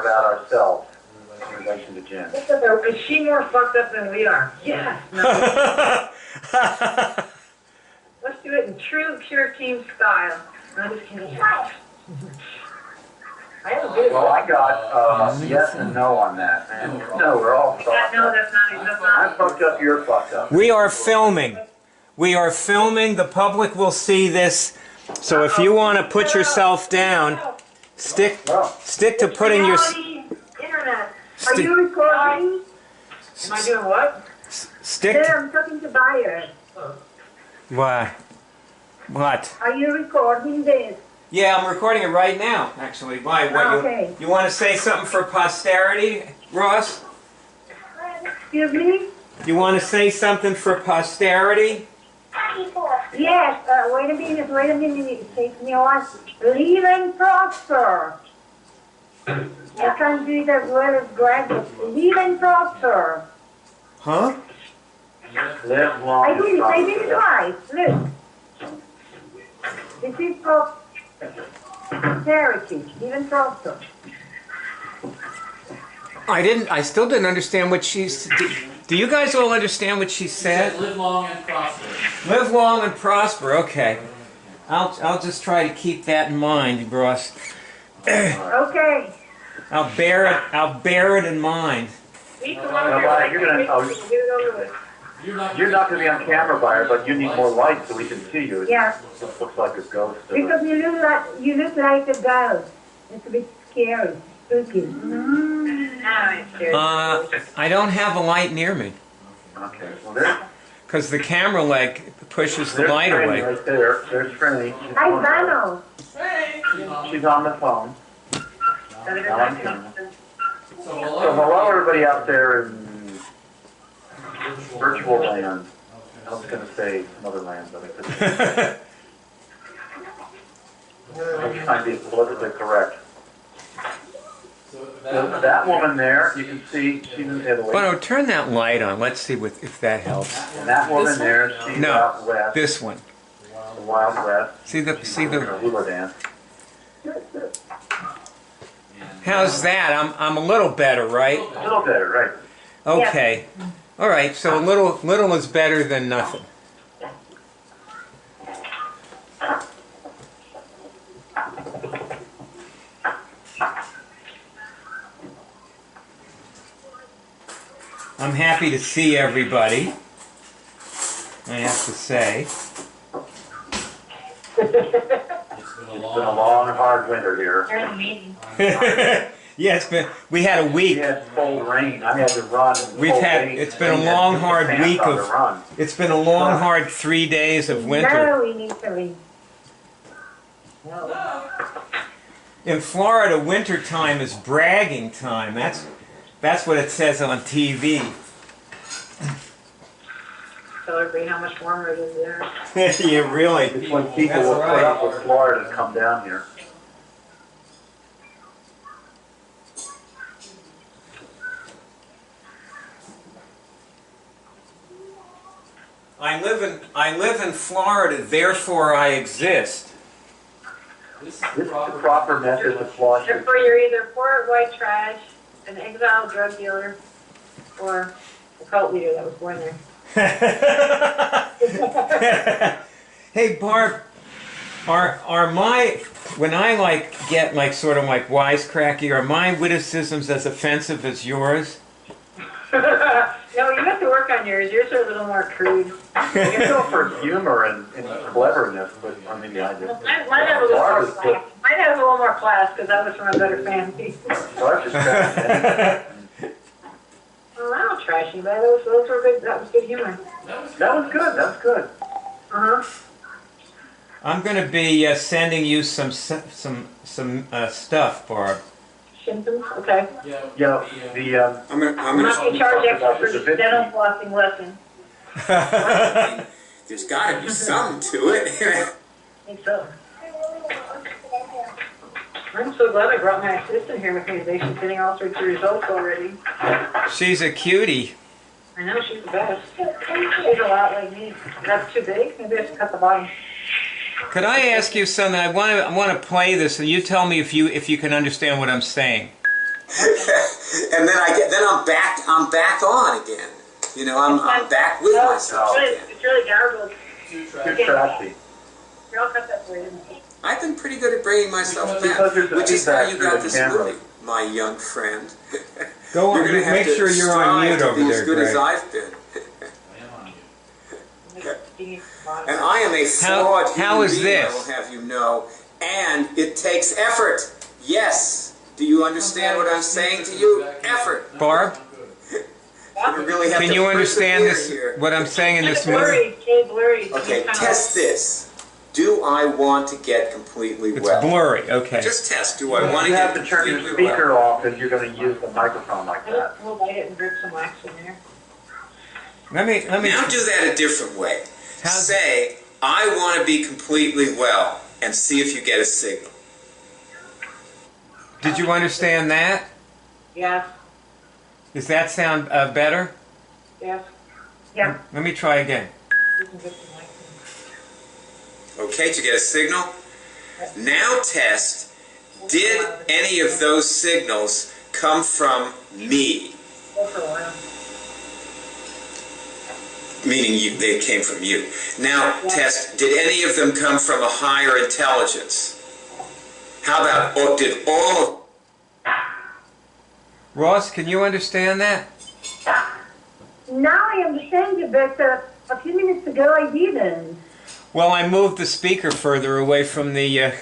about ourselves in relation to Jen. Is she more fucked up than we are? Yes. No. Let's do it in true pure team style. No, I'm just kidding. Well, I got yes and no on that, man. No, we're all fucked up. No, that's not. I'm fucked up, you're fucked up. We are filming. We are filming. The public will see this. So if you want to put yourself down, stick to putting your... Internet. Are you recording? Am I doing what? Stick... There, I'm talking to Bayer. Why? What? Are you recording this? Yeah, I'm recording it right now, actually. Why? What, Okay. you want to say something for posterity, Ross? Excuse me? You want to say something for posterity? Yes, wait a minute, it takes me a while. Live and prosper. I can't do it as well as Greg, but live and prosper. Huh? Live long I and did prosper. it right. Look. This is prosperity, live and prosper. I still didn't understand what she's... Do you guys all understand what she said? Live long and prosper. Live long and prosper, okay. I'll just try to keep that in mind, Ross. Okay. I'll bear it in mind. We come No, over Bayer, here. you're gonna- Get it over with. You're not going to be on camera, Bayer, but you need more light so we can see you. Yeah. It just looks like a ghost. Because you look like a ghost. It's a bit scary, spooky. I don't have a light near me. Okay, well, there's Because the camera leg pushes the light Franny away. right there. There's Franny. Hi, Vano. She's on the phone. Better than Now I'm nothing. coming. So hello, everybody out there in virtual land. I was going to say another land, but I couldn't. I'm trying to be politically correct. So So that woman there, you can see she's in Italy. Bono, turn that light on. Let's see if that helps. And that woman there, she's No, out west, this one. the Wild West. See the Doing a hula dance. How's that? I'm a little better, right? A little better, right? Okay. All right. So a little is better than nothing. I'm happy to see everybody, I have to say. It's been a It's been a long, hard winter here. There's a meeting. Yes, but we had a We week. had cold rain. I had to run. in We've cold had- rain. it's been a I had to long, put the hard pants week on of- to run. It's been a long, hard 3 days of winter. No, in Italy. In Florida, winter time is bragging time. That's what it says on TV. Tell everybody how much warmer it is there. Yeah, really. It's when people That's will put right. up with Florida to come down here. I live in Florida, therefore I exist. This is This is the proper method to flush it. Therefore, you're either poor white trash, an exiled drug dealer, or a cult leader that was born there. Hey Barb, are my when I get sort of wisecracky, are my witticisms as offensive as yours? No, you have to work on yours. Yours are a little more crude. You can go for humor and cleverness, but or maybe I did. Mine has a little more Barbara's class. Mine has a little more class because I was from a better family. So I just grabbed Well, I don't trash anybody. Those were good. That was good humor. that was good. That was good. Uh huh. I'm going to be sending you some stuff, Barb. Symptoms. Okay. Yeah, the I'm I'm not going to charge extra for the the dental flossing lesson. There's got to be something to it. I think so. I'm so glad I brought my assistant here with me today. She's getting all sorts of results already. She's a cutie. I know she's the best. She's a lot like me. That's too big. Maybe I should cut the bottom. Could I ask you something? I want to play this, and you tell me if you can understand what I'm saying. And then I'm back on again. You know, I'm back with No, myself again. It's really garbled. Too Too trashy. trashy. Here, I'll cut that for you. I've been pretty good at bringing myself back, Because there's a which is how feedback you through got the this camera. movie, my young friend. Go on, You're gonna have make to sure you're on strive mute to over be there, as good as Greg. I've been. I am on you. And I am a flawed how human is being, I this? will have you know, and it takes effort. Yes. Do you understand what I'm saying to you? Effort. Barb? You really have Can to you understand persevere this? here. What I'm saying in It's this movie? blurry, it's really blurry. Okay, It's kinda test this. Do I want to get completely It's well? blurry. Okay. Just test. Do I want to You get have to turn your completely speaker well? off if you're going to use the microphone like that. We'll light it and drip some wax in there. Let me. Now do that a different way. How's- Say, I want to be completely well, and see if you get a signal. Did you understand that? Yes, Does that sound better? yes. Yeah. Let me try again. You can drip some wax in Okay, did you get a signal? Now test, did any of those signals come from me? there. Go for a while. Meaning they came from you. Now test, did any of them come from a higher intelligence? How about, did all of Ross, can you understand that? Now I understand you, but a few minutes ago I didn't. Well, I moved the speaker further away from the.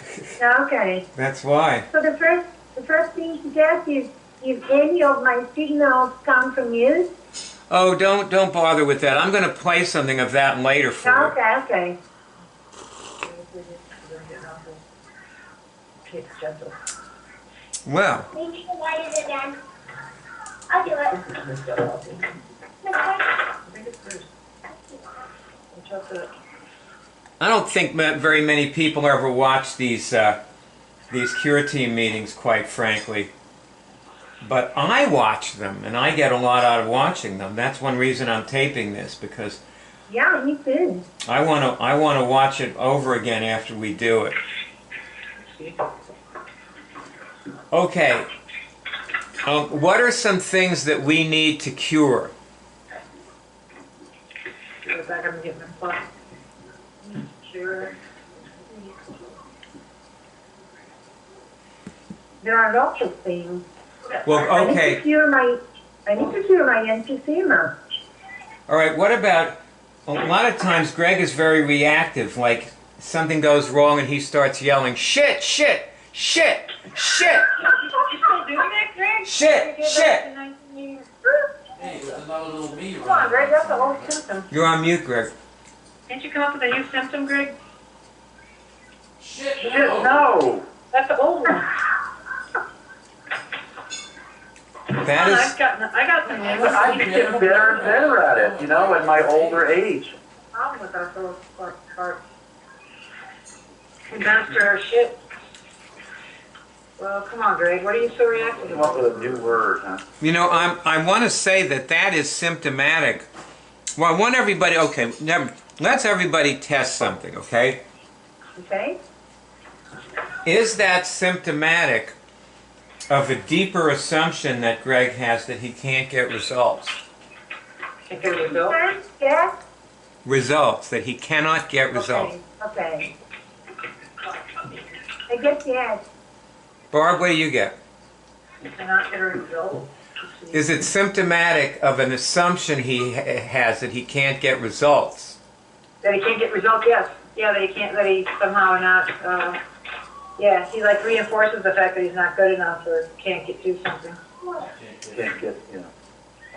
Okay. That's why. So the first thing to get is if any of my signals come from you. Oh, don't bother with that. I'm going to play something of that later for you. Okay. It's gentle. Well, Maybe you can light it again. I'll do it. I think it's good. Watch out for that. I don't think very many people ever watch these Cure Team meetings, quite frankly. But I watch them, and I get a lot out of watching them. That's one reason I'm taping this, because Yeah, me too. I want to watch it over again after we do it. See? Okay. What are some things that we need to cure? Go back, I'm getting my plug. Sure. There are lots of things. Well, I need okay. to cure my emphysema. All right, what about, a lot of times Greg is very reactive, like something goes wrong and he starts yelling, shit, shit, shit, shit, You still doing that, Greg? shit, You did shit. that in 19 years. Hey, there's another little me Come on, Greg, that's a whole symptom. You're on mute, Greg. Can't you come up with a new symptom, Greg? Shit, No! That's the old one. That is, I got the new one. I just get better and better at it, you know, in my older age. Problem with our little part. We master our shit. Well, come on, Greg. What are you so reactive Come up about? with a new word, huh? you know, I want to say that is symptomatic. Well, I want everybody, okay, let's everybody test something, okay? Okay? Is that symptomatic of a deeper assumption that Greg has that he can't get results? Think there we go. Yes? Results, that he cannot get results. Okay. I guess yes. Barb, what do you get? Cannot get a result. Is it symptomatic of an assumption he has that he can't get results? That he can't get results? Yes. Yeah, that he can't. That he somehow not. Yeah, he like reinforces the fact that he's not good enough or can't get do something. Can't get, you know.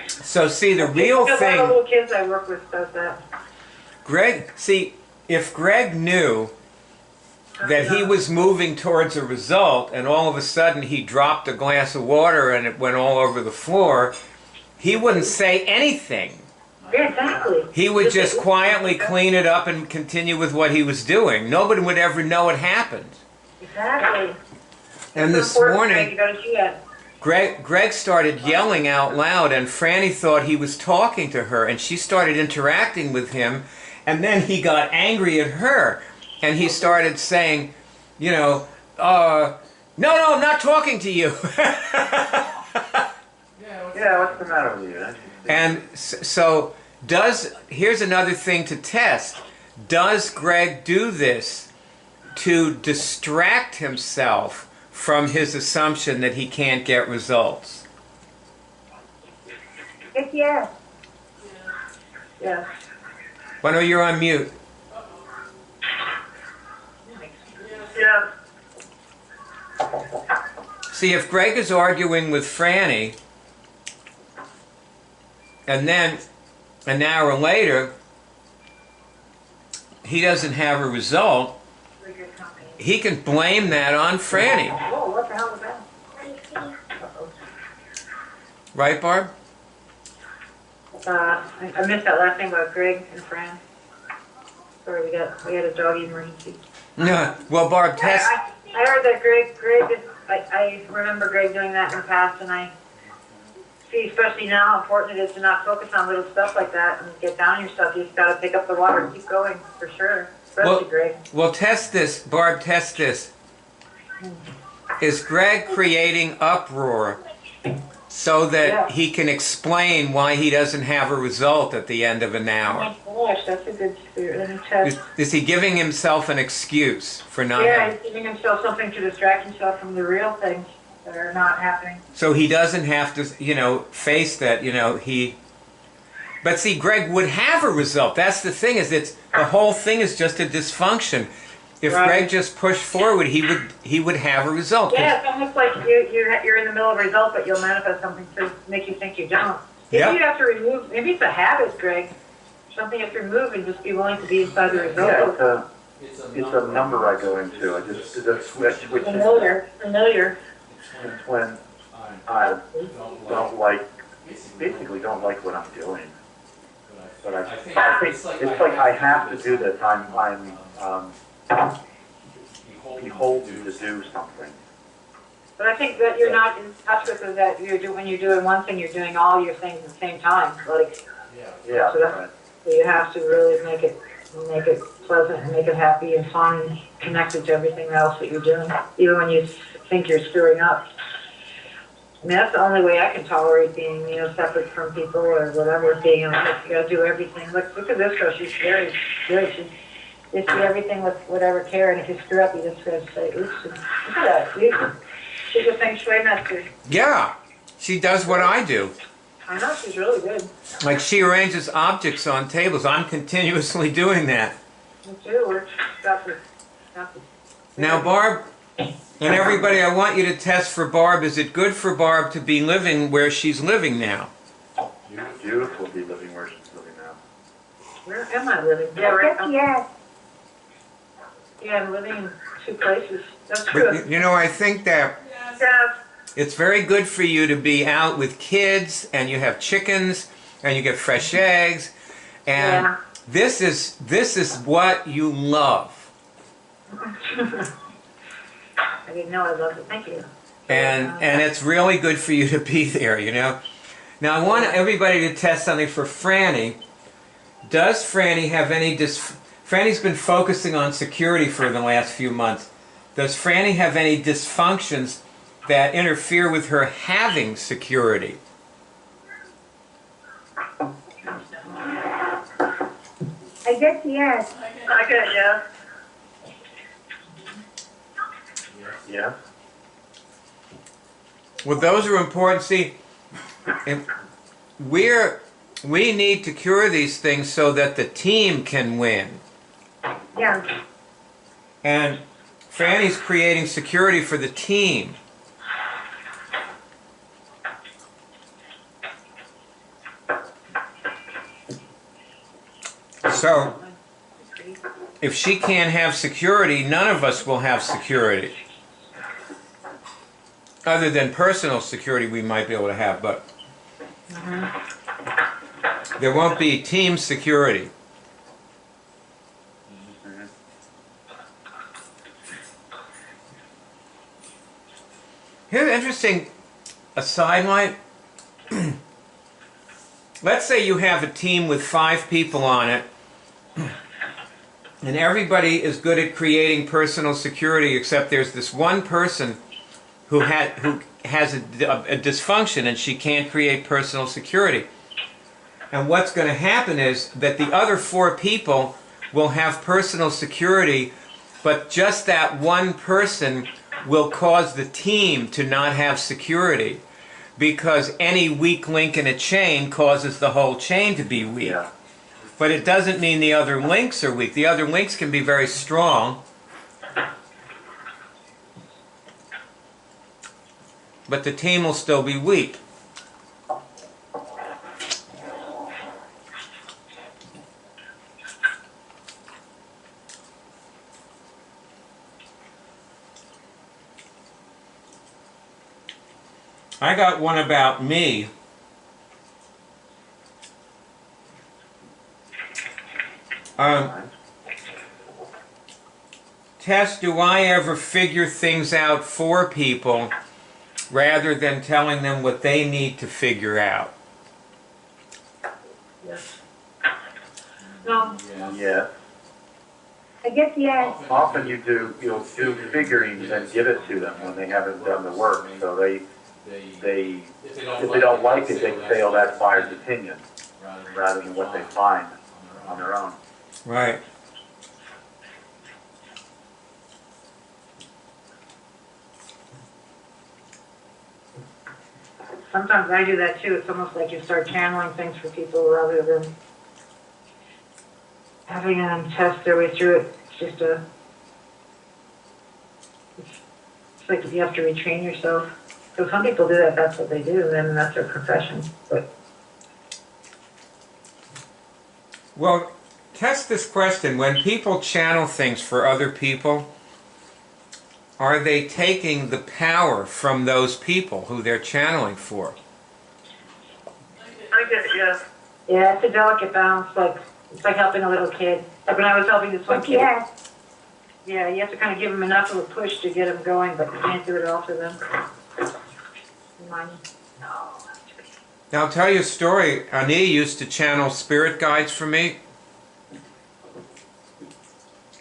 So see, the real Because one of the thing, little kids I work with does that. Greg, see, if Greg knew that he was moving towards a result and all of a sudden he dropped a glass of water and it went all over the floor, he wouldn't say anything. Yeah, exactly. He would just quietly clean it up and continue with what he was doing. Nobody would ever know it happened. Exactly. And It's this important, Greg, morning, you gotta do that. Greg started yelling out loud, and Franny thought he was talking to her, and she started interacting with him, and then he got angry at her, and he started saying, you know, no, I'm not talking to you. the matter with you? And so, here's another thing to test. Does Greg do this to distract himself from his assumption that he can't get results? Yes. Yeah. Why no, you're on mute. Yeah. See, if Greg is arguing with Franny, and then an hour later, he doesn't have a result, he can blame that on Franny. Whoa, what the hell was that? Right, Barb? I missed that last thing about Greg and Fran. Sorry, we had a doggy emergency. No. Well, Barb, test. I heard that Greg I remember Greg doing that in the past, and I see, especially now, how important it is to not focus on little stuff like that and get down on yourself. You just got to pick up the water and keep going, for sure. Especially Greg. Well, test this. Barb, test this. Is Greg creating uproar so that he can explain why he doesn't have a result at the end of an hour? Oh my gosh, that's a good spirit. Let me test. Is he giving himself an excuse for not Yeah, having... he's giving himself something to distract himself from the real things that are not happening. So he doesn't have to, face that, he... But see, Greg would have a result. That's the thing, is the whole thing is just a dysfunction. If Right. Greg just pushed forward, he would have a result. Yeah, it's almost like you're in the middle of a result, but you'll manifest something to make you think you don't. Maybe Yep. you have to remove, maybe it's a habit, Greg. Something you have to remove and just be willing to be inside the result. Yeah, it's a number I go into. I just switch Familiar. It's when I don't like, basically don't like what I'm doing. But I think it's like I have to do this. I'm beholden to do something. But I think that you're not in touch with it, that when you're doing one thing, you're doing all your things at the same time. Like, Yeah, So right. so you have to really make it pleasant and make it happy and fun and connected to everything else that you're doing, even when you think you're screwing up. I mean, that's the only way I can tolerate being, separate from people or whatever, being in life. You gotta do everything. Look at this girl, she's very good. She just do everything with whatever care, and if you screw up, you just gotta say, oops, and look at that. She's a feng shui master. Yeah, she does what I do. I know, she's really good. Like, she arranges objects on tables. I'm continuously doing that. Me too, we're got to. Now, Barb, and everybody, I want you to test for Barb. Is it good for Barb to be living where she's living now? Beautiful to be living where she's living now. Where am I living? Yeah, right. Yes. Yeah, I'm living in two places. That's true. But, I think that Yeah. it's very good for you to be out with kids, and you have chickens, and you get fresh eggs, and Yeah. this is what you love. I didn't know I loved it. Thank you. And it's really good for you to be there, Now, I want everybody to test something for Franny. Does Franny have any Franny's been focusing on security for the last few months. Does Franny have any dysfunctions that interfere with her having security? I guess yes. I could, yeah. Yeah? Well, those are important. See, and we need to cure these things so that the team can win. Yeah. And Franny's creating security for the team. So, if she can't have security, none of us will have security. Other than personal security we might be able to have, but there won't be team security. Here's an interesting sidelight. Let's say you have a team with 5 people on it, and everybody is good at creating personal security, except there's this one person who has a dysfunction and she can't create personal security. And what's going to happen is that the other 4 people will have personal security, but just that one person will cause the team to not have security, because any weak link in a chain causes the whole chain to be weak. Yeah. But it doesn't mean the other links are weak. The other links can be very strong, but the team will still be weak. I got one about me. Tess, do I ever figure things out for people rather than telling them what they need to figure out? Yes. No. Yeah. I guess yes. Often you'll do figurines and give it to them when they haven't done the work, so they if they don't like it, they can say, oh, that's buyer's opinion, rather than what they find on their own. Right. Sometimes I do that too. It's almost like you start channeling things for people rather than having them test their way through it. It's just it's like you have to retrain yourself. So some people do that, that's what they do, and then that's their profession. But Well, test this question. When people channel things for other people, are they taking the power from those people who they're channeling for? I get it, yeah. Yeah, it's a delicate balance. Like it's like helping a little kid. Like when I was helping this one kid. Yes. Yeah, you have to kind of give them enough of a push to get them going, but you can't do it all for them. Money. No. Now I'll tell you a story. Ani used to channel spirit guides for me.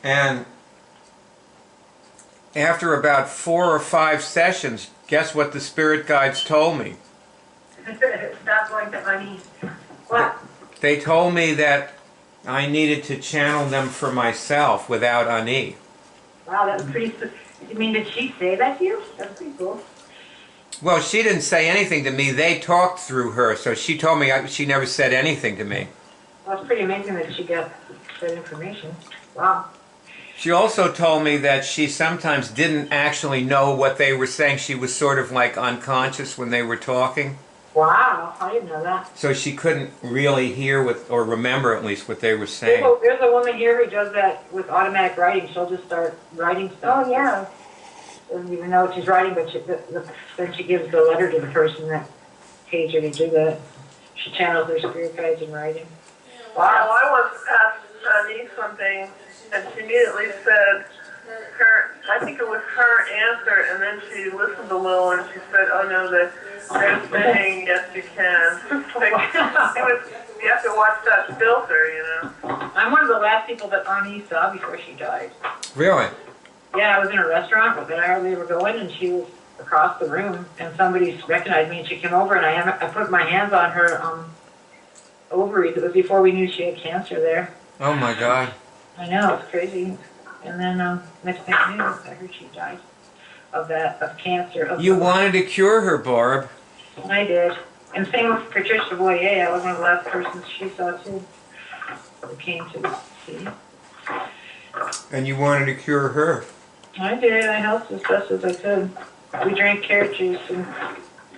And after about 4 or 5 sessions, guess what the spirit guides told me? Stop going to money. What? They told me that I needed to channel them for myself without Ani. Wow, that's pretty. You mean, did she say that to you? That's pretty cool. Well, she didn't say anything to me. They talked through her, so she told me she never said anything to me. Well, it's pretty amazing that she got that information. Wow. She also told me that she sometimes didn't actually know what they were saying. She was sort of like unconscious when they were talking. Wow, I didn't know that. So she couldn't really hear or remember at least what they were saying. There's a woman here who does that with automatic writing. She'll just start writing stuff. Oh, yeah. Doesn't even know what she's writing, but then she gives the letter to the person that pays her to do that. She channels their spirit guides in writing. Wow, I once asked Annie something, and she immediately said I think it was her answer, and then she listened a little, and she said, oh no, they're saying, yes you can. You have to watch that filter, you know. I'm one of the last people that Ani saw before she died. Really? Yeah, I was in a restaurant, but I hardly ever go in, and she was across the room, and somebody recognized me, and she came over, and I put my hands on her ovaries. It was before we knew she had cancer there. Oh my God. I know, it's crazy. And then next thing I knew, I heard she died of cancer. You wanted to cure her, Barb. I did. And same with Patricia Boyer. I was one of the last persons she saw too, who came to see. And you wanted to cure her. I did. I helped as best as I could. We drank carrot juice in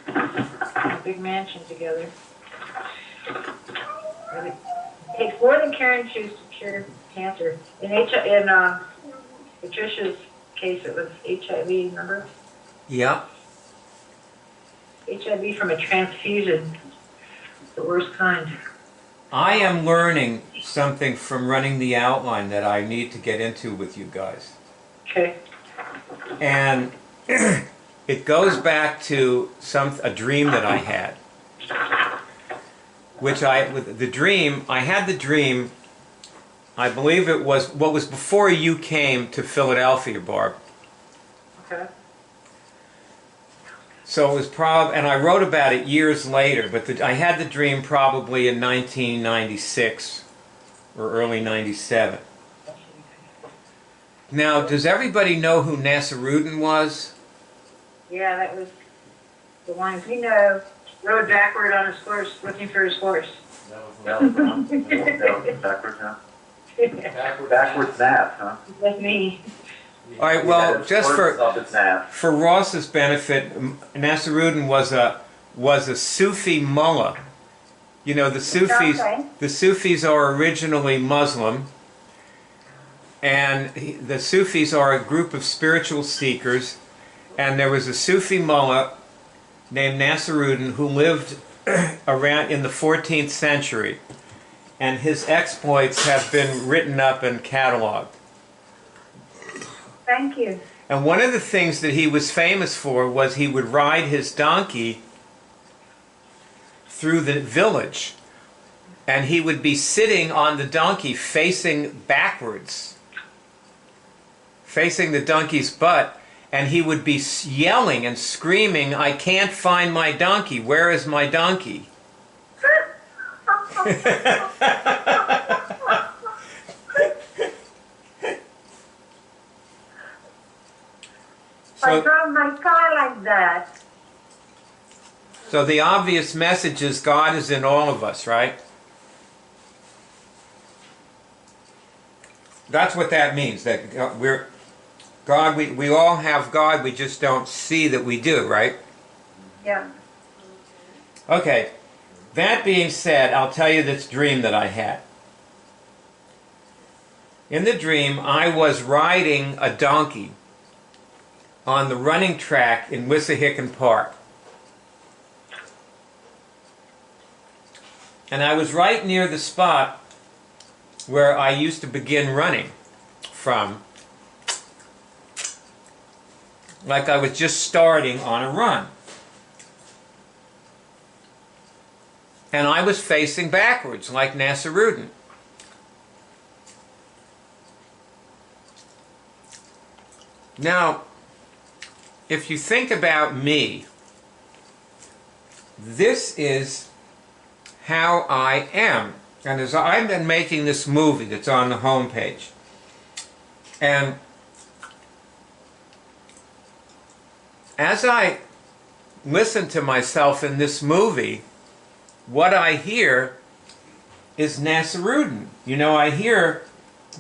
a big mansion together. It takes more than carrot juice to cure cancer. In Patricia's case, it was HIV, remember? Yep. HIV from a transfusion, the worst kind. I am learning something from running the outline that I need to get into with you guys. Okay. And it goes back to a dream that I had. I had the dream, I believe it was what was before you came to Philadelphia, Barb. Okay. So it was and I wrote about it years later, but I had the dream probably in 1996 or early 97. Now, does everybody know who Nasruddin was? Yeah, that was the one he rode backward on his horse, looking for his horse. That was No, backwards now. Backwards nap, huh? That's me. All right, well, just Up its nap. for Ross's benefit, Nasruddin was a Sufi mullah. You know, the Sufis are originally Muslim, and the Sufis are a group of spiritual seekers, and there was a Sufi mullah named Nasruddin who lived around in the 14th century, and his exploits have been written up and cataloged. Thank you. And one of the things that he was famous for was he would ride his donkey through the village, and he would be sitting on the donkey facing backwards, facing the donkey's butt, and he would be yelling and screaming, "I can't find my donkey. Where is my donkey?" I drove my car like that. So the obvious message is God is in all of us, right? That's what that means, that we all have God, we just don't see that we do, right? Yeah. Okay, that being said, I'll tell you this dream that I had. In the dream, I was riding a donkey on the running track in Wissahickon Park. And I was right near the spot where I used to begin running from, like I was just starting on a run. And I was facing backwards, like Nasruddin. Now, if you think about me, this is how I am. And as I've been making this movie that's on the homepage, and as I listen to myself in this movie, what I hear is Nasruddin. You know, I hear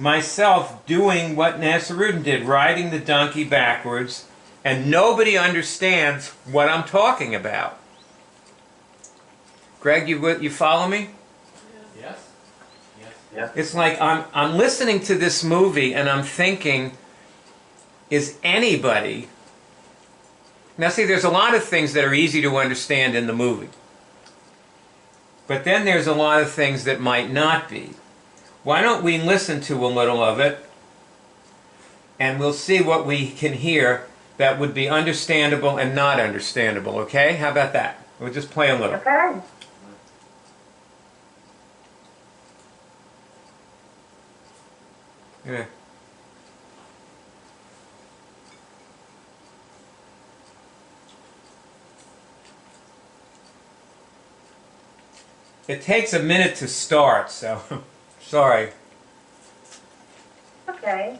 myself doing what Nasruddin did, riding the donkey backwards, and nobody understands what I'm talking about. Greg, you follow me? Yes. Yes. Yeah. It's like I'm listening to this movie and I'm thinking, is anybody... Now see, there's a lot of things that are easy to understand in the movie. But then there's a lot of things that might not be. Why don't we listen to a little of it, and we'll see what we can hear that would be understandable and not understandable, okay? How about that? We'll just play a little. Okay. Yeah. It takes a minute to start, so sorry. Okay.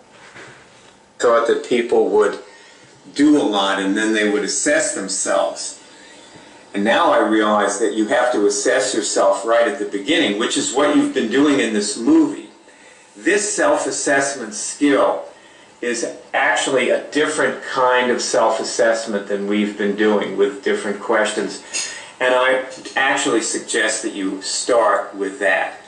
Thought that people would do a lot and then they would assess themselves. And now I realize that you have to assess yourself right at the beginning, which is what you've been doing in this movie. This self-assessment skill is actually a different kind of self-assessment than we've been doing with different questions. And I actually suggest that you start with that.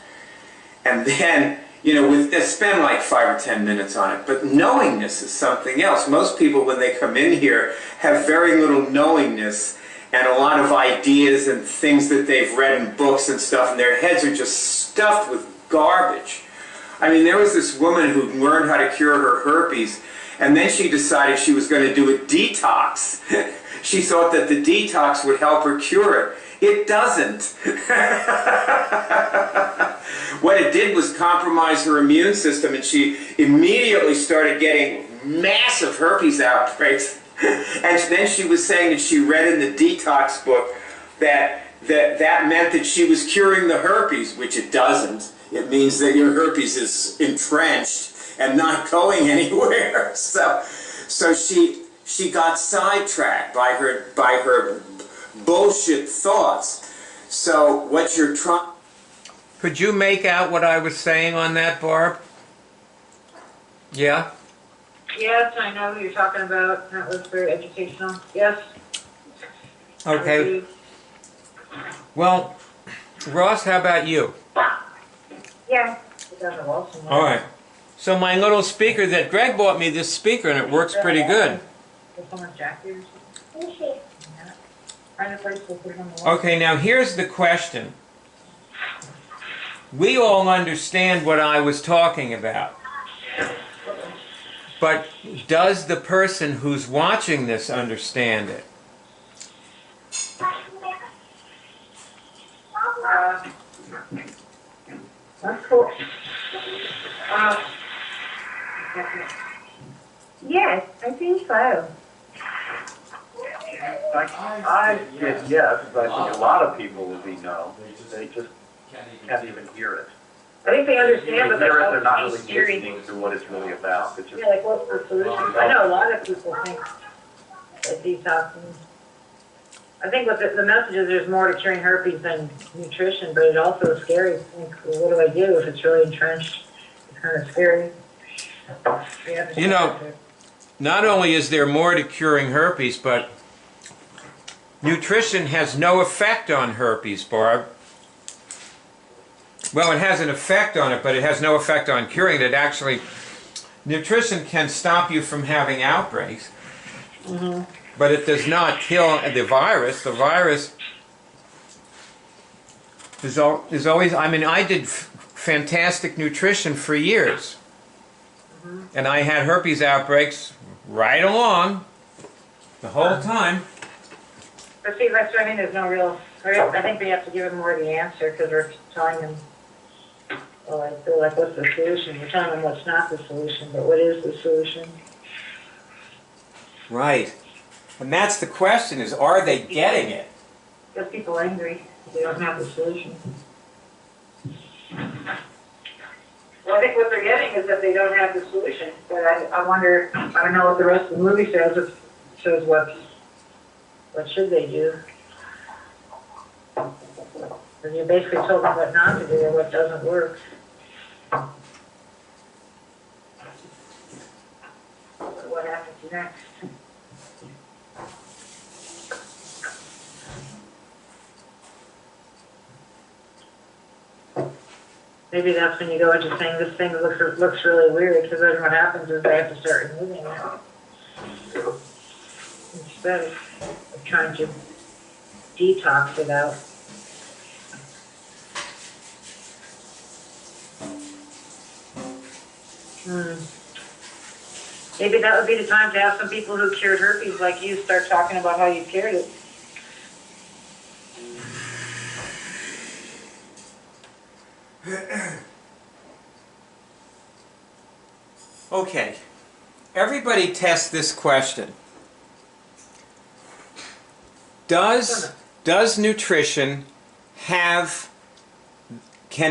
And then, you know, spend like 5 or 10 minutes on it. But knowingness is something else. Most people, when they come in here, have very little knowingness and a lot of ideas and things that they've read in books and stuff, and their heads are just stuffed with garbage. I mean, there was this woman who learned how to cure her herpes, and then she decided she was going to do a detox. She thought that the detox would help her cure it. It doesn't. What it did was compromise her immune system, and she immediately started getting massive herpes outbreaks. And then she was saying that she read in the detox book that meant that she was curing the herpes, which it doesn't. It means that your herpes is entrenched and not going anywhere. So she got sidetracked by her bullshit thoughts. So what you're trying... Could you make out what I was saying on that, Barb? Yeah? Yes, I know who you're talking about. That was very educational. Yes. Okay. Well, Ross, how about you? Yeah. All right. So my little speaker that Greg bought me, this speaker, and it works pretty good. Okay, now here's the question. We all understand what I was talking about. But does the person who's watching this understand it? That's cool. Yes, I think so. I get yes, but I think a lot of people will be no. They just can't even hear it. I think they understand, but they're They're not also really steering. listening to what it's really about. It's just, Yeah, like what's the solution? I know a lot of people think that detoxing. I think what the message is, there's more to curing herpes than nutrition, but it also is scary to think, well, what do I do if it's really entrenched? It's kind of scary. You know, not only is there more to curing herpes, but nutrition has no effect on herpes, Barb. Well, it has an effect on it, but it has no effect on curing it. Actually, nutrition can stop you from having outbreaks, but it does not kill the virus. The virus is always, I mean, I did fantastic nutrition for years, and I had herpes outbreaks right along the whole time. But see, that's what I mean, there's no real, I think we have to give them more of the answer, because we're telling them, well, I feel like, what's the solution? We're telling them what's not the solution, but what is the solution? Right. And that's the question, is are they getting it? Gets people angry if they don't have the solution. Well, I think what they're getting is that they don't have the solution, but I wonder, I don't know what the rest of the movie says. It says what should they do? And you basically told them what not to do or what doesn't work. What happens next? Maybe that's when you go into saying this thing looks really weird, because then what happens is they have to start removing it. Instead of trying to detox it out. Maybe that would be the time to have some people who cured herpes like you start talking about how you cured it. Okay, everybody test this question. Does nutrition can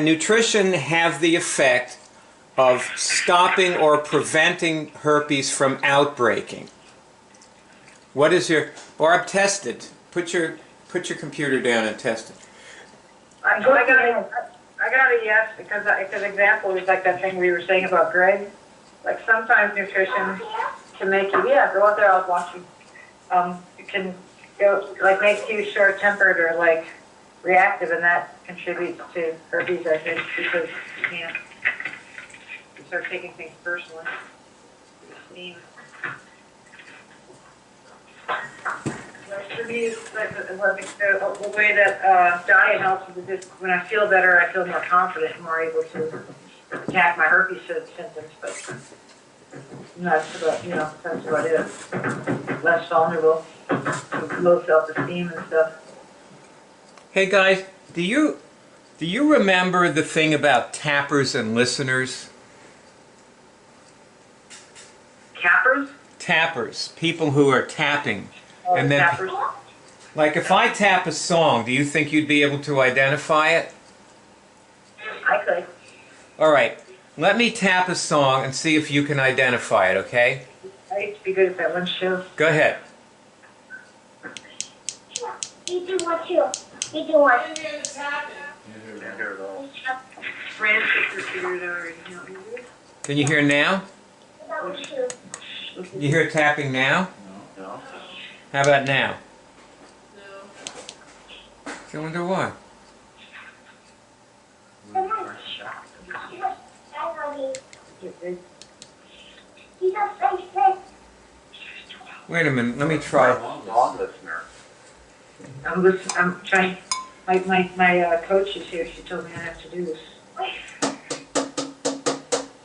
nutrition have the effect of stopping or preventing herpes from outbreaking? What is your, Barb, test it. Put your computer down and test it. I got a yes, because example is like that thing we were saying about Greg. Like sometimes nutrition can make you, go out there, I'll watch you. It can go, like make you short-tempered or like reactive, and that contributes to herpes, I think, because you start taking things personally. For me, the way that diet helps is just when I feel better, I feel more confident and more able to attack my herpes symptoms. But that's about it. Less vulnerable, low self-esteem and stuff. Hey guys, do you remember the thing about tappers and listeners? Cappers? tappers, people who are tapping. Oh, And then- tappers. Like if I tap a song, do you think you'd be able to identify it? I could. All right, let me tap a song and see if you can identify it, okay? I used to be good at that one show. Go ahead. You do one too. You do one. Can't hear it all. Francis figured it already. Can you hear now? That one too. You hear tapping now? No? How about now? I wonder why. Come on. I love you. You just say sit. Wait a minute, let me try. Long listener. I'm trying. My coach is here. She told me I have to do this.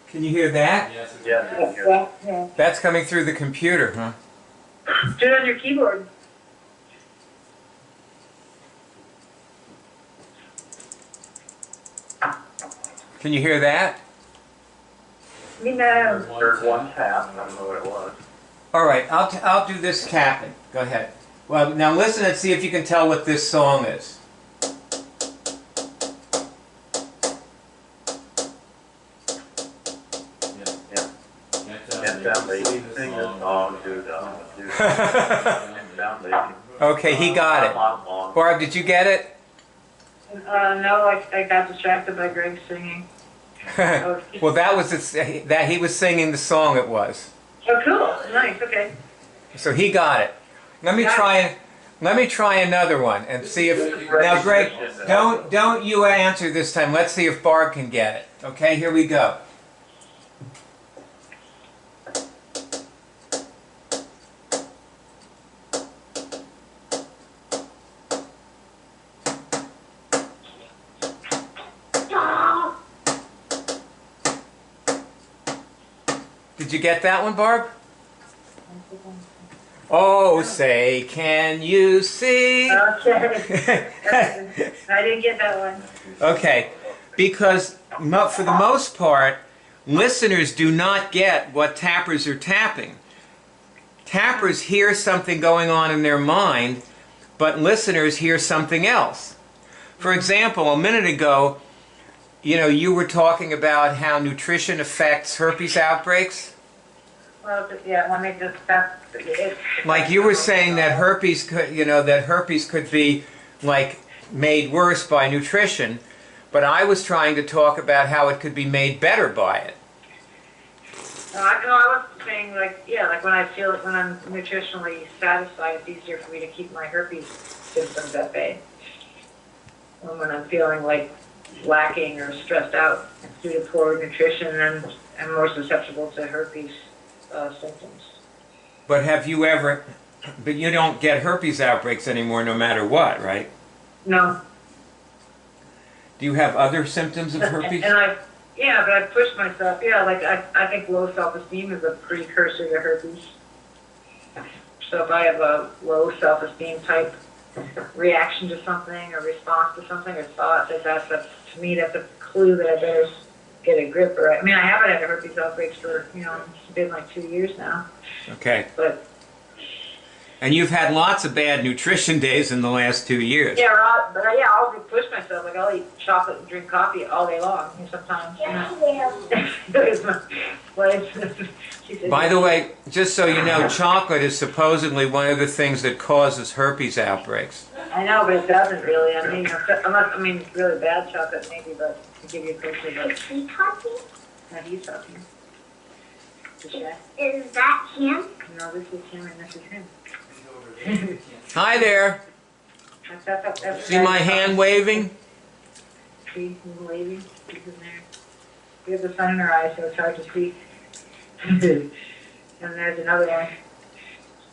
Can you hear that? Yes. Yes, I can hear it. Yeah. That's coming through the computer, huh? Do it on your keyboard. Can you hear that? Me no. Heard one tap, I don't know what it was. All right, I'll do this tapping. Go ahead. Well, now listen and see if you can tell what this song is. Can't sound lady, sing this song, do sound lady. Okay, he got it. Long. Barb, did you get it? No, I got distracted by Greg singing. Well, that was that he was singing the song. It was. Oh, cool. Nice. Okay. So he got it. Let me try another one and see if now, Greg, don't you answer this time. Let's see if Barb can get it. Okay, here we go. Did you get that one, Barb? Oh, say, can you see? Okay. I didn't get that one. Okay, because for the most part, listeners do not get what tappers are tapping. Tappers hear something going on in their mind, but listeners hear something else. For example, a minute ago, you were talking about how nutrition affects herpes outbreaks. Well, yeah, let me just stop. Like you were saying that herpes could be like made worse by nutrition, but I was trying to talk about how it could be made better by it. No, I was saying like when I'm nutritionally satisfied, it's easier for me to keep my herpes symptoms at bay. And when I'm feeling like lacking or stressed out due to poor nutrition, then I'm more susceptible to herpes symptoms. But but you don't get herpes outbreaks anymore no matter what, right? No. Do you have other symptoms of herpes? But I pushed myself. Yeah, like I think low self-esteem is a precursor to herpes. So if I have a low self-esteem type reaction to something or response to something or thought, that's to me that's a clue that I better get a grip. Or I haven't had a herpes outbreaks for it's been like 2 years now. Okay. But and you've had lots of bad nutrition days in the last 2 years. yeah, I'll push myself. Like I'll eat chocolate and drink coffee all day long. And sometimes. By the way, just so you know, chocolate is supposedly one of the things that causes herpes outbreaks. I know, but it doesn't really. Unless really bad chocolate maybe, but to give you a picture. But Is he talking? not he's talking. Is that him? No, this is him and this is him. Hi there. That's See my hand waving? See, he's waving. He's in there. We have the sun in our eyes, so it's hard to see. And there's another one.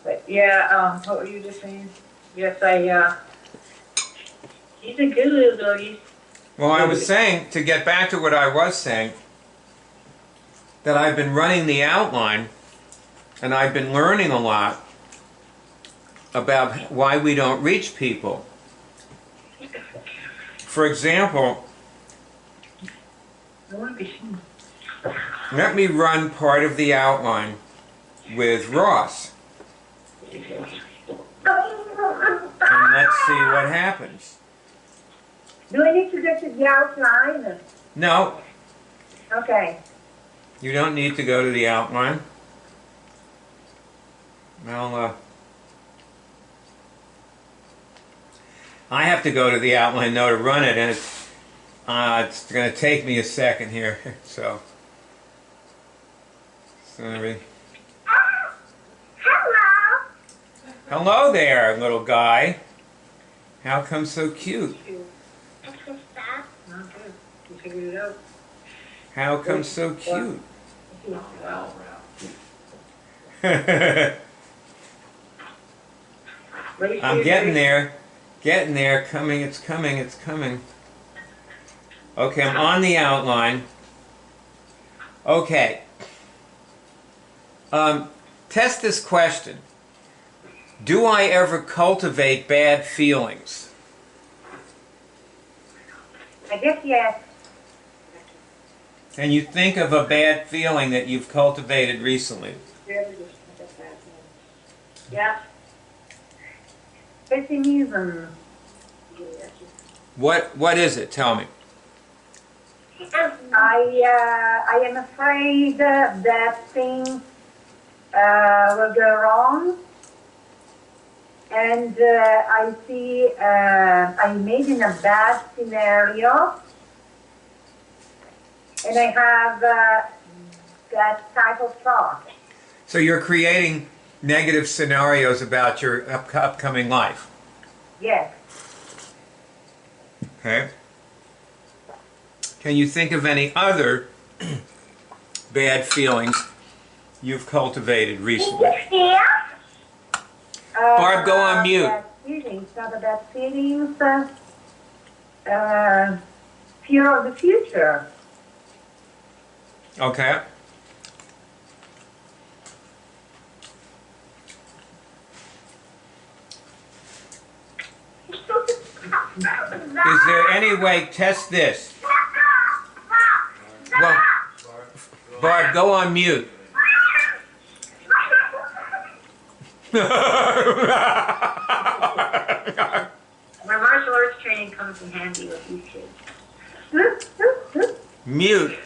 But yeah, what were you just saying? Yes, he's a good little doggy. Well, I was saying, to get back to what I was saying, that I've been running the outline and I've been learning a lot about why we don't reach people. For example, I want to be seen. let me run part of the outline with Ross. And let's see what happens. Do I need to get to the outline? No, Okay. you don't need to go to the outline. Well, I have to go to the outline though to run it, and it's going to take me a second here. So, sorry. Hello. Hello there, little guy. How come so cute? Not good. You figured it out. How come so cute? I'm getting there. Getting there. Coming. It's coming. It's coming. Okay, I'm on the outline. Okay. Test this question. Do I ever cultivate bad feelings? I guess yes. Can you think of a bad feeling that you've cultivated recently? Yeah. Pessimism. What is it? Tell me. I am afraid that things will go wrong, and I see I'm made in a bad scenario, and I have that type of thought. So you're creating negative scenarios about your upcoming life. Yes. Okay. Can you think of any other bad feelings you've cultivated recently? Barb, go on mute. Bad feelings, not bad feelings. Fear of the future. Okay. Is there any way, test this. Well, Barb, go on mute. My martial arts training comes in handy with these kids. Mute.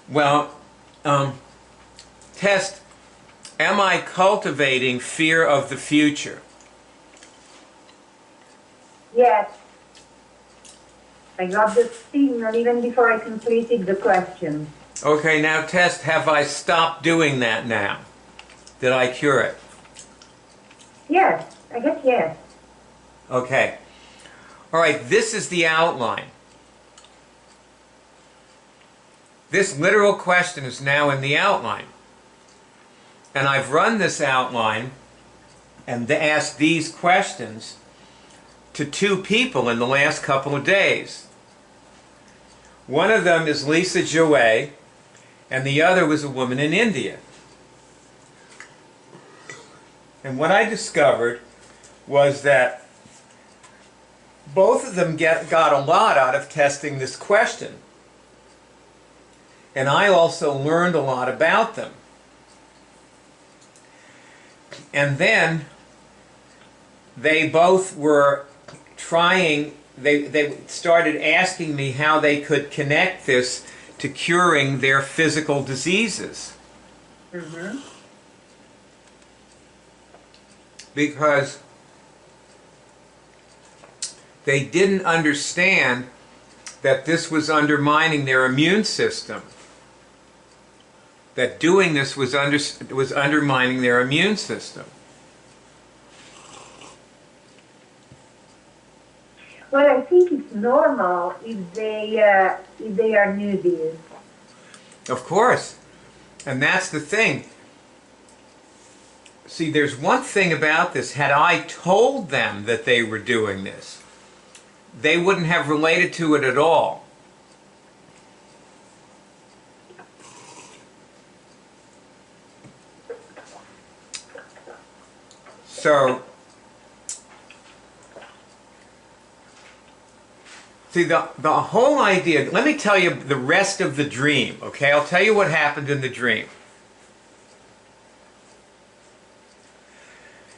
Well, test, am I cultivating fear of the future? Yes. I got the signal even before I completed the question. Okay, now test, have I stopped doing that now? Did I cure it? Yes, I guess yes. Okay. All right, this is the outline. This literal question is now in the outline. And I've run this outline and asked these questions to 2 people in the last couple of days. One of them is Lisa Joy, and the other was a woman in India. And what I discovered was that both of them got a lot out of testing this question. And I also learned a lot about them. And then they both were trying, they started asking me how they could connect this to curing their physical diseases. Mm-hmm. Because they didn't understand that this was undermining their immune system. That doing this was undermining their immune system. Well, I think it's normal if they are newbies. Of course. And that's the thing. See, there's one thing about this. Had I told them that they were doing this, they wouldn't have related to it at all. So, See, the whole idea, let me tell you the rest of the dream, okay? I'll tell you what happened in the dream.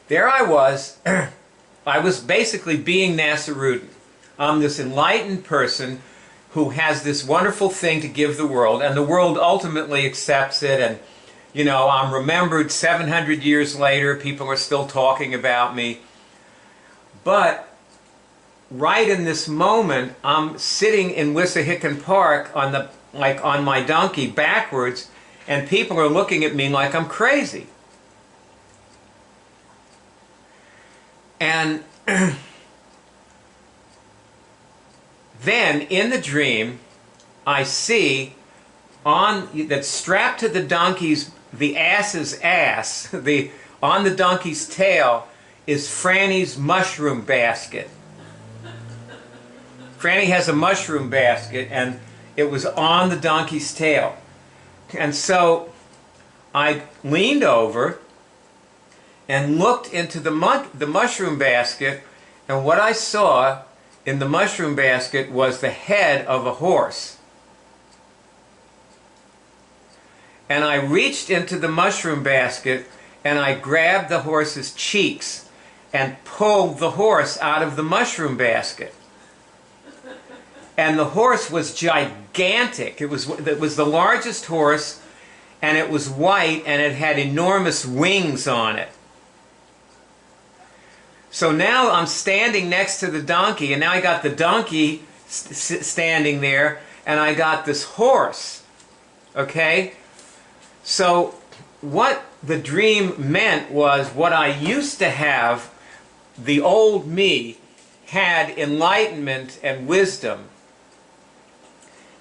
There I was, I was basically being Nasarudin. I'm this enlightened person who has this wonderful thing to give the world, and the world ultimately accepts it, and, you know, I'm remembered 700 years later, people are still talking about me. But right in this moment, I'm sitting in Wissahickon Park on my donkey backwards, and people are looking at me like I'm crazy. And then in the dream, I see that strapped to the donkey's, the ass's ass, on the donkey's tail, is Franny's mushroom basket. Franny has a mushroom basket, and it was on the donkey's tail. And so I leaned over and looked into the mushroom basket, and what I saw in the mushroom basket was the head of a horse. And I reached into the mushroom basket, and I grabbed the horse's cheeks and pulled the horse out of the mushroom basket. And the horse was gigantic. It was the largest horse, and it was white, and it had enormous wings on it. So now I'm standing next to the donkey, and now I got the donkey standing there, and I got this horse. Okay? So what the dream meant was what I used to have, the old me had enlightenment and wisdom.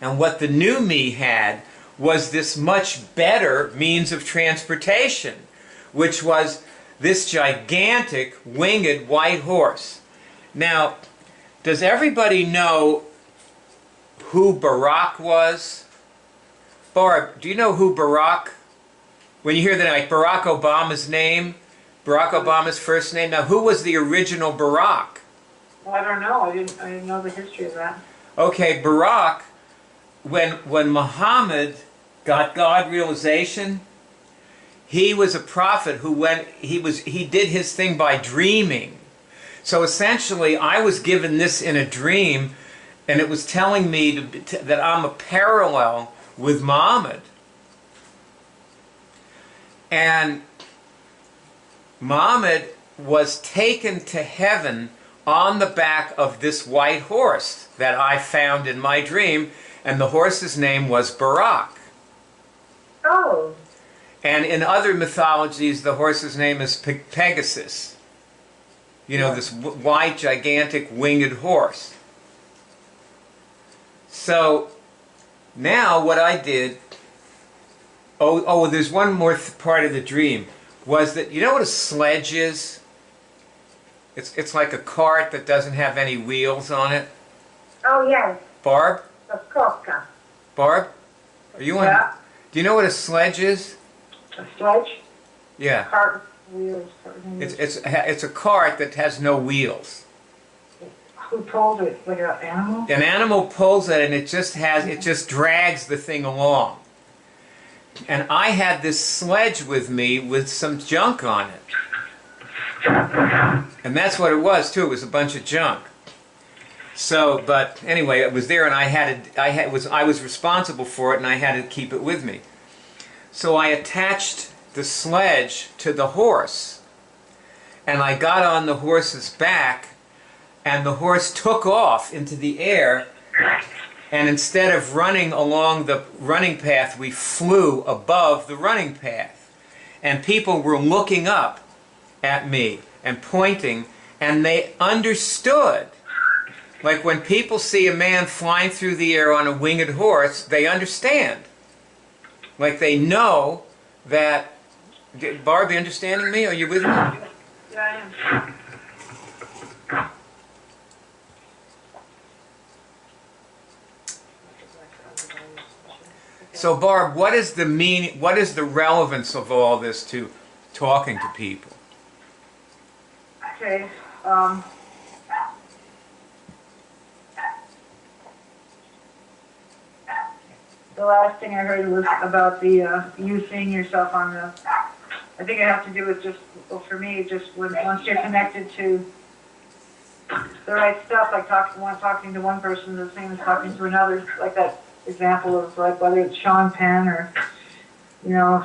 And what the new me had was this much better means of transportation, which was this gigantic winged white horse. Now, does everybody know who Barack was? Barb, do you know who Barack? When you hear that, like Barack Obama's name, Barack Obama's first name. Now, who was the original Barack? Well, I don't know. I didn't know the history of that. Okay, Barack, when Muhammad got God realization, he was a prophet who he did his thing by dreaming. So essentially, I was given this in a dream, and it was telling me that I'm a parallel with Muhammad. And Muhammad was taken to heaven on the back of this white horse that I found in my dream, and the horse's name was Barack. Oh. And in other mythologies, the horse's name is Pegasus. You know, this white, gigantic, winged horse. So, now what I did, there's one more part of the dream, was that, you know what a sledge is? It's like a cart that doesn't have any wheels on it. Oh, yes. Barb? A coca. Barb? Are you on? Yeah. Do you know what a sledge is? A sledge? Yeah. Cart wheels. It's a cart that has no wheels. Who pulls it? Like an animal? An animal pulls it, and it just drags the thing along. And I had this sledge with me with some junk on it. And that's what it was too. It was a bunch of junk. So, but anyway, it was there, and I was responsible for it, and I had to keep it with me. So I attached the sledge to the horse, and I got on the horse's back, and the horse took off into the air, and instead of running along the running path, we flew above the running path. And people were looking up at me and pointing, and they understood. Like when people see a man flying through the air on a winged horse, they understand. Like they know that... Barb, you understanding me? Are you with me? Yeah, I am. So Barb, what is the meaning, what is the relevance of all this to talking to people? Okay. the last thing I heard was about the you seeing yourself on the. I think it has to do with just, well, for me, just once you're connected to the right stuff, like talking to one person is the same as talking to another, like that example of like whether it's Sean Penn or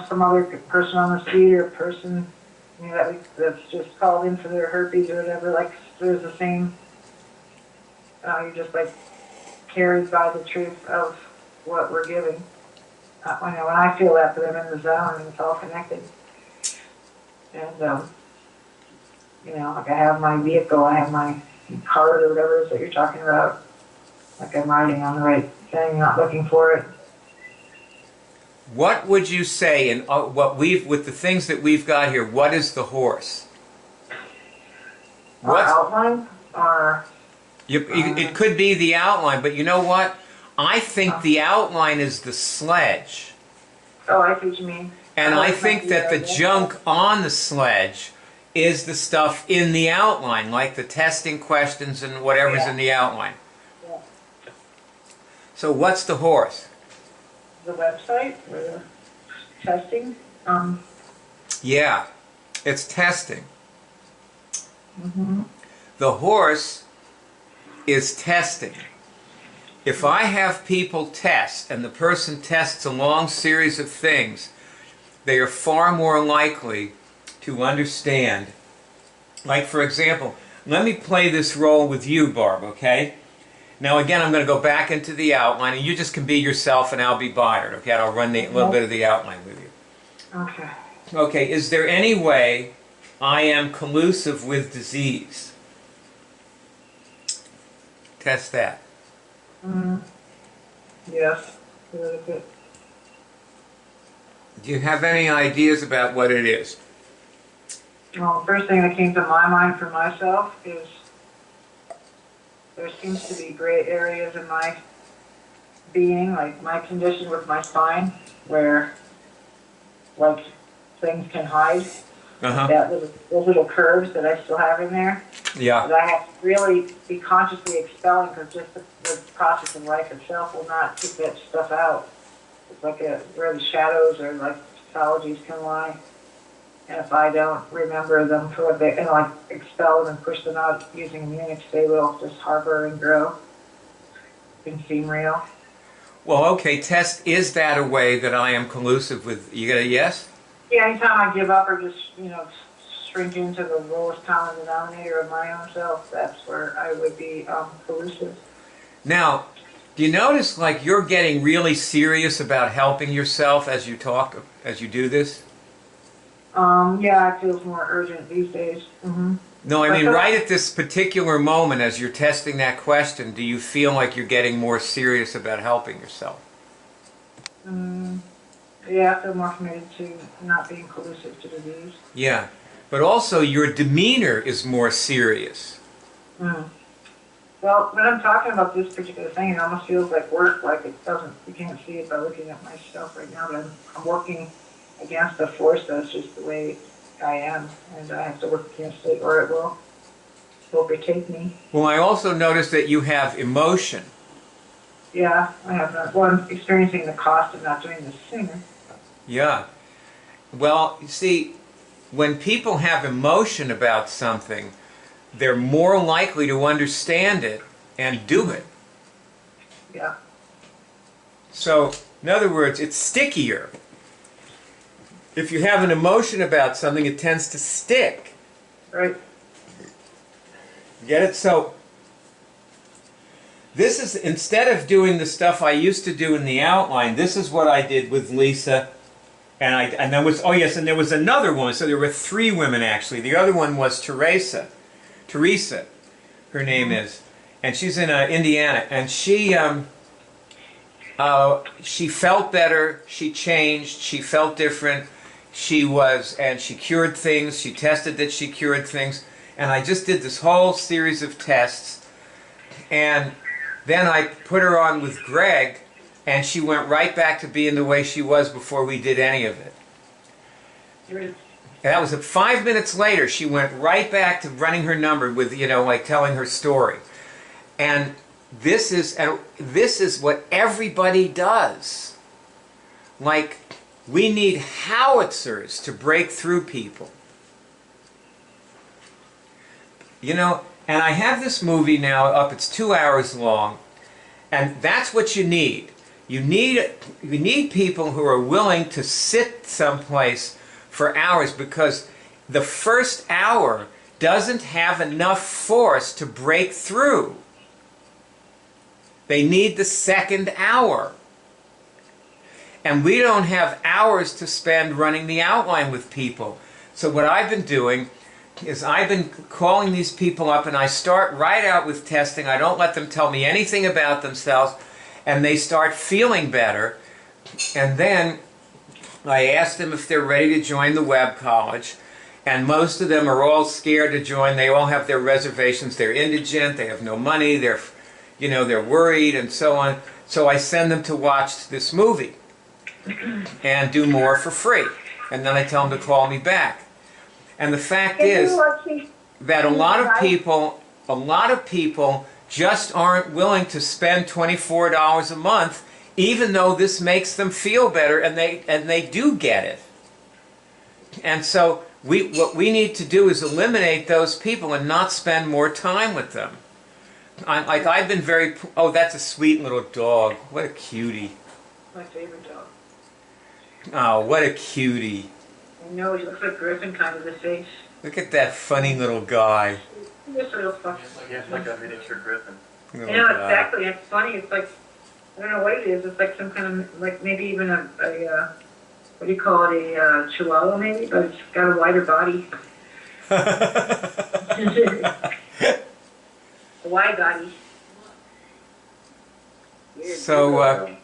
some other person on the street or person that's just called in for their herpes or whatever. Like there's the same. You're just like carried by the truth of what we're giving. When I feel that, that I'm in the zone and it's all connected. And like I have my vehicle, I have my card or whatever it is that you're talking about. Like I'm riding on the right thing, not looking for it. What would you say in with the things that we've got here? What is the horse? Or outline, or it could be the outline, but you know what? I think the outline is the sledge. Oh, I see what you mean. And I think that the junk on the sledge is the stuff in the outline, like the testing questions and whatever's in the outline. Yeah. So what's the horse? The website or the testing? Yeah, it's testing. Mm-hmm. The horse is testing. If I have people test and the person tests a long series of things, they are far more likely to understand. Like, for example, let me play this role with you, Barb, okay? Now, again, I'm going to go back into the outline, and you just can be yourself, and I'll be Byard, okay? I'll run a little bit of the outline with you. Okay. Okay, is there any way I am collusive with disease? Test that. Yes. A little bit. Do you have any ideas about what it is? Well, the first thing that came to my mind for myself is there seems to be gray areas in my being, like my condition with my spine, where like things can hide. Those little curves that I still have in there. Yeah. That I have to really be consciously expelling because just the process of life itself will not keep that stuff out. It's like where the shadows or like pathologies can lie. And if I don't remember them for a bit and like expel them and push them out using Immunix, they will just harbor and grow and seem real. Well, okay, test, is that a way that I am collusive with, you got a yes? Yeah, anytime I give up or just, shrink into the lowest common denominator of my own self, that's where I would be collusive. Now, do you notice like you're getting really serious about helping yourself as you talk, as you do this? Yeah, it feels more urgent these days. Mm-hmm. No, I mean right at this particular moment as you're testing that question, do you feel like you're getting more serious about helping yourself? Yeah, I feel more committed to not being collusive to disease. Yeah, but also your demeanor is more serious. Well, when I'm talking about this particular thing, it almost feels like work, like it doesn't, you can't see it by looking at myself right now, but I'm working against a force that's just the way I am, and I have to work against it or it will overtake me. Well, I also noticed that you have emotion. Yeah, I have that. Well, I'm experiencing the cost of not doing this sooner. Yeah. Well, you see, when people have emotion about something, they're more likely to understand it and do it. Yeah. So, in other words, it's stickier. If you have an emotion about something, it tends to stick. Right. Get it? So, this is, instead of doing the stuff I used to do in the outline, this is what I did with Lisa. And there was, oh yes, and there was another woman. So there were 3 women actually. The other one was Teresa, her name is, and she's in Indiana. And she felt better. She changed. She felt different. And she cured things. She tested that she cured things. And I just did this whole series of tests. And then I put her on with Greg. And she went right back to being the way she was before we did any of it. And that was 5 minutes later, she went right back to running her number with, like telling her story. And this is what everybody does. like we need howitzers to break through people. You know, and I have this movie now up, it's 2 hours long, and that's what you need. You need people who are willing to sit someplace for hours, because the first hour doesn't have enough force to break through. They need the second hour. And we don't have hours to spend running the outline with people. So what I've been doing is I've been calling these people up, and I start right out with testing. I don't let them tell me anything about themselves, and they start feeling better. And then I ask them if they're ready to join the web college. And most of them are all scared to join. They all have their reservations. They're indigent. They have no money. They're worried and so on. So I send them to watch this movie and do more for free. And then I tell them to call me back. And the fact is that a lot of people just aren't willing to spend $24 a month, even though this makes them feel better, and they do get it. And so what we need to do is eliminate those people and not spend more time with them. I've been very... Oh, that's a sweet little dog. What a cutie. My favorite dog. Oh, what a cutie. I know, he looks like Griffin kind of the face. Look at that funny little guy. Just a little fucking... Yeah, it's like a miniature griffin. You know, exactly. It's funny. It's like, I don't know what it is. It's like some kind of, like maybe even a what do you call it, a chihuahua maybe, but it's got a wider body. A wide body. Weird. So,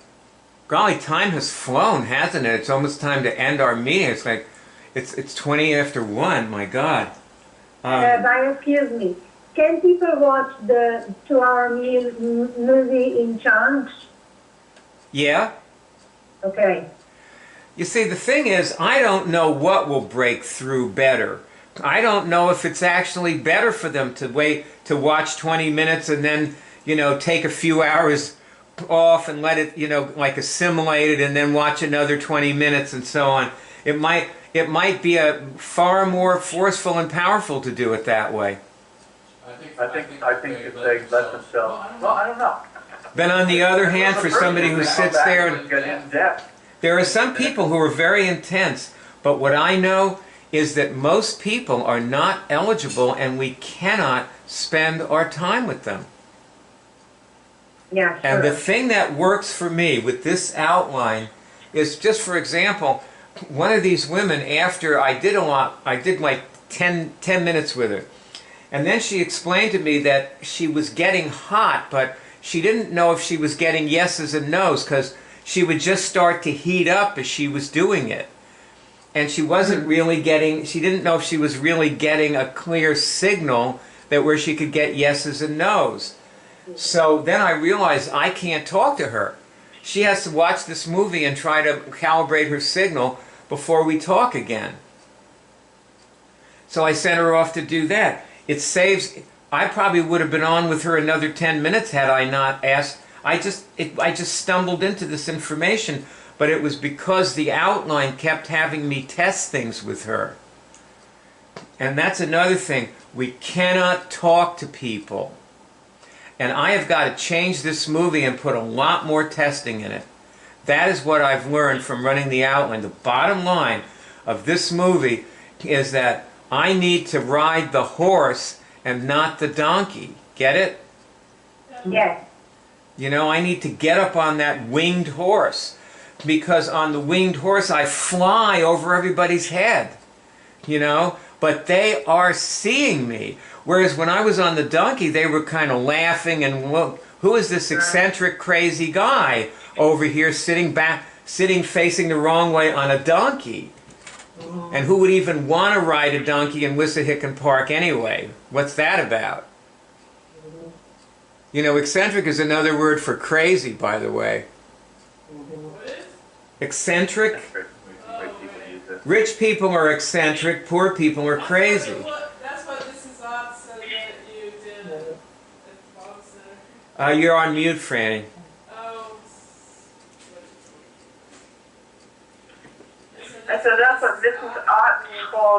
golly, time has flown, hasn't it? It's almost time to end our meeting. It's like, it's 20 after 1, my God. Excuse me. Can people watch the 2-hour movie in chunks? Yeah? Okay. You see, the thing is, I don't know what will break through better. I don't know if it's actually better for them to wait to watch 20 minutes and then, take a few hours off and let it, like assimilate it, and then watch another 20 minutes and so on. It might be a far more forceful and powerful to do it that way. I think if they let themselves, well, I don't know. Then on the other hand, for somebody who sits there and get in depth. there are some people who are very intense, but what I know is that most people are not eligible, and we cannot spend our time with them. Yeah, sure. And the thing that works for me with this outline is, just for example, one of these women, after I did like 10 minutes with her. And then she explained to me that she was getting hot, but she didn't know if she was getting yeses and nos, because she would just start to heat up as she was doing it. And she wasn't really getting, she didn't know if she was really getting a clear signal that where she could get yeses and nos. So then I realized I can't talk to her. She has to watch this movie and try to calibrate her signal before we talk again. So I sent her off to do that. It saves, I probably would have been on with her another 10 minutes had I not asked. I just stumbled into this information, but it was because the outline kept having me test things with her. And that's another thing. We cannot talk to people. And I have got to change this movie and put a lot more testing in it. That is what I've learned from running the outline. The bottom line of this movie is that I need to ride the horse and not the donkey. Get it? Yes. I need to get up on that winged horse, because on the winged horse I fly over everybody's head, but they are seeing me. Whereas when I was on the donkey, they were kind of laughing and, look, who is this eccentric, crazy guy over here sitting facing the wrong way on a donkey? And who would even want to ride a donkey in Wissahickon Park anyway? What's that about? Eccentric is another word for crazy, by the way. Eccentric. Rich people are eccentric, poor people are crazy. That's what Mrs. Ott said that you did at the Bob Center. You're on mute, Franny. Oh.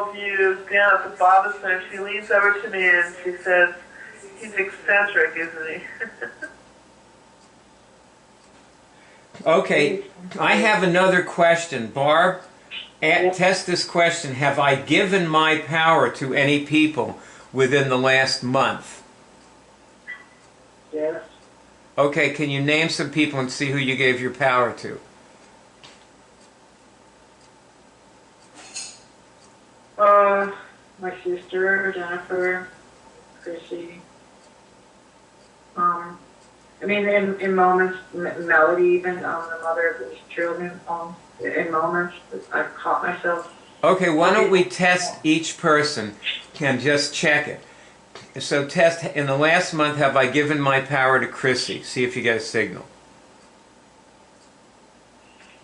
all of you down at the Baba Center, she leans over to me and she says, he's eccentric, isn't he? Okay, I have another question. Barb, test this question. Have I given my power to any people within the last month? Yes. Okay, can you name some people and see who you gave your power to? My sister, Jennifer, Chrissy. I mean, in moments, Melody, even the mother of his children, in moments, I caught myself. Okay, why don't we test each person and just check it. So test, in the last month, have I given my power to Chrissy? See if you get a signal.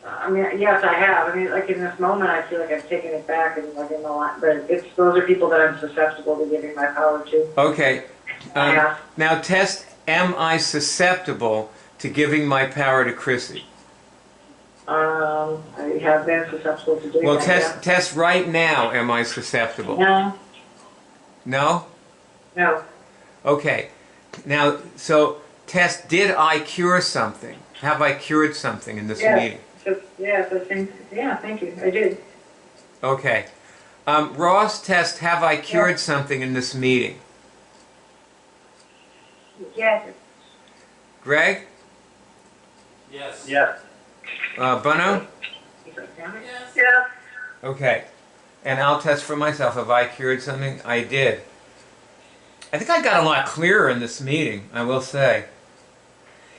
I mean, yes, I have. I mean, like in this moment, I feel like I've taken it back and like in the line, but those are people that I'm susceptible to giving my power to. Okay. Yeah. Now test, am I susceptible to giving my power to Chrissy? I have been susceptible to doing Well, that. test right now, am I susceptible? No. No? No. Okay. Now, so test, did I cure something? Have I cured something in this meeting? Yes, I think, yeah, thank you. I did. Okay. Ross, test, have I cured something in this meeting? Yes. Greg? Yes. Yes. Bono? Yes. Yes. Okay. And I'll test for myself. Have I cured something? I did. I think I got a lot clearer in this meeting, I will say.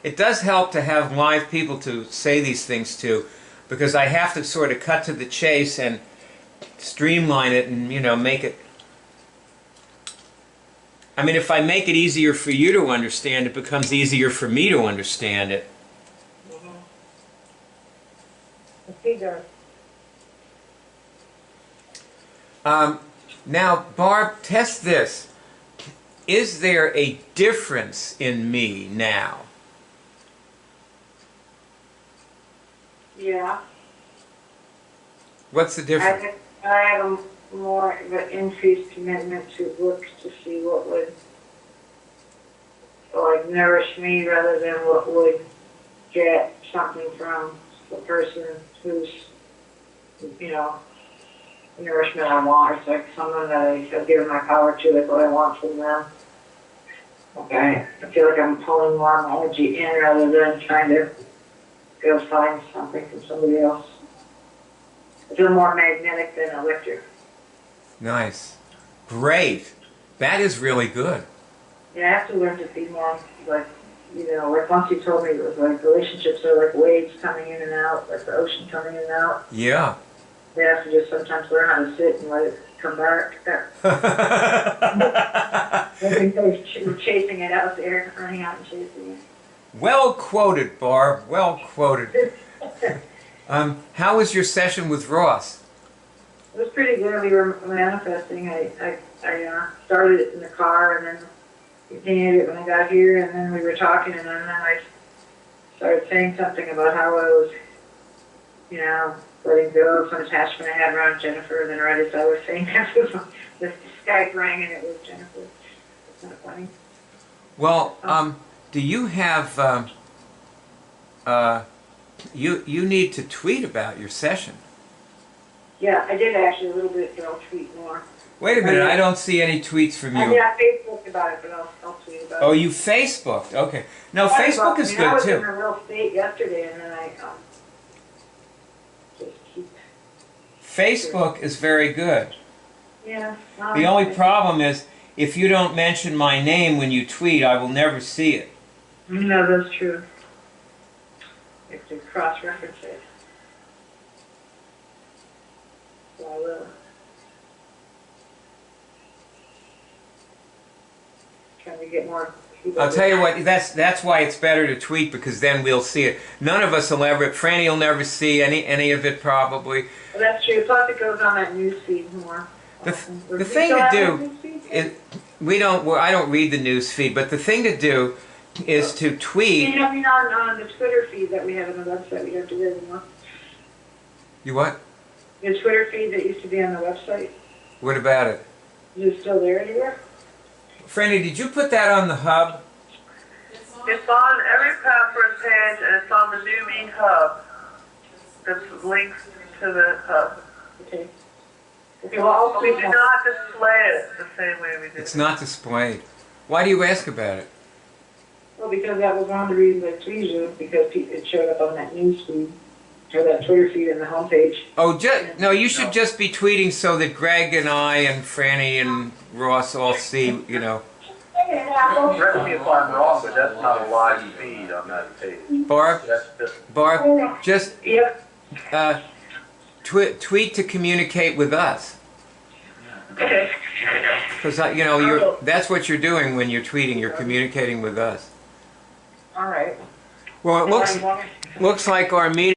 It does help to have live people to say these things to, because I have to sort of cut to the chase and streamline it and, make it... I mean, if I make it easier for you to understand, it becomes easier for me to understand it. Now, Barb, test this. Is there a difference in me now? Yeah. What's the difference? I have a more of an increased commitment to look to see what would like nourish me rather than what would get something from the person who's, nourishment I want. It's like someone that I've given my power to, like what I want from them. Okay. I feel like I'm pulling more of my energy in rather than trying to go find something from somebody else. I feel more magnetic than electric. Nice. Great. That is really good. Yeah, I have to learn to be more like, like once you told me it was like relationships are like waves coming in and out, like the ocean coming in and out. Yeah. You have to just sometimes learn how to sit and let it come back. I think we're chasing it out there, running out and chasing it. Well quoted, Barb. Well quoted. How was your session with Ross? It was pretty good. We were manifesting. I started it in the car and then continued it when I got here, and then we were talking, and then I started saying something about how I was, letting go of some attachment I had around Jennifer, and then right as I was saying that, the Skype rang and it was Jennifer. It's not funny. Well, do you have, you need to tweet about your session. Yeah, I did actually a little bit, but I'll tweet more. Wait a minute, I don't see any tweets from you. I mean, I Facebooked about it, but I'll tweet about it. Oh, you Facebooked? Okay. No, Facebook is I good was too. in a real state yesterday, and then I just keep. Facebook is very good. Yeah. The only problem is, if you don't mention my name when you tweet, I will never see it. No, that's true. You have to cross-reference it. So I will. Trying to get more people. I'll tell you what, that's why it's better to tweet, because then we'll see it. None of us will ever, Franny will never see any of it probably. Well, that's true. Plus it goes on that news feed more. The thing to do is, I don't read the news feed, but the thing to do is to tweet. I mean on the Twitter feed that we have on the website, we don't do that anymore. You what? The Twitter feed that used to be on the website. What about it? You still there anywhere? Franny, did you put that on the hub? It's on every password page, and it's on the Newbie Hub. There's links to the hub. Okay. Okay, well, I'll We do not display it the same way we do. It's not displayed. Why do you ask about it? Well, because that was one of the reasons I tweeted you, because it showed up on that news feed, or that Twitter feed and the homepage. Oh, no, you should just be tweeting so that Greg and I and Franny and Ross all see, you know. Correct me if I'm wrong, but that's not a live feed on that page. Barb, That's just, Barb, just Yep. tweet to communicate with us. Okay. Because, you know, that's what you're doing when you're tweeting. You're communicating with us. All right. Well, it looks like our meeting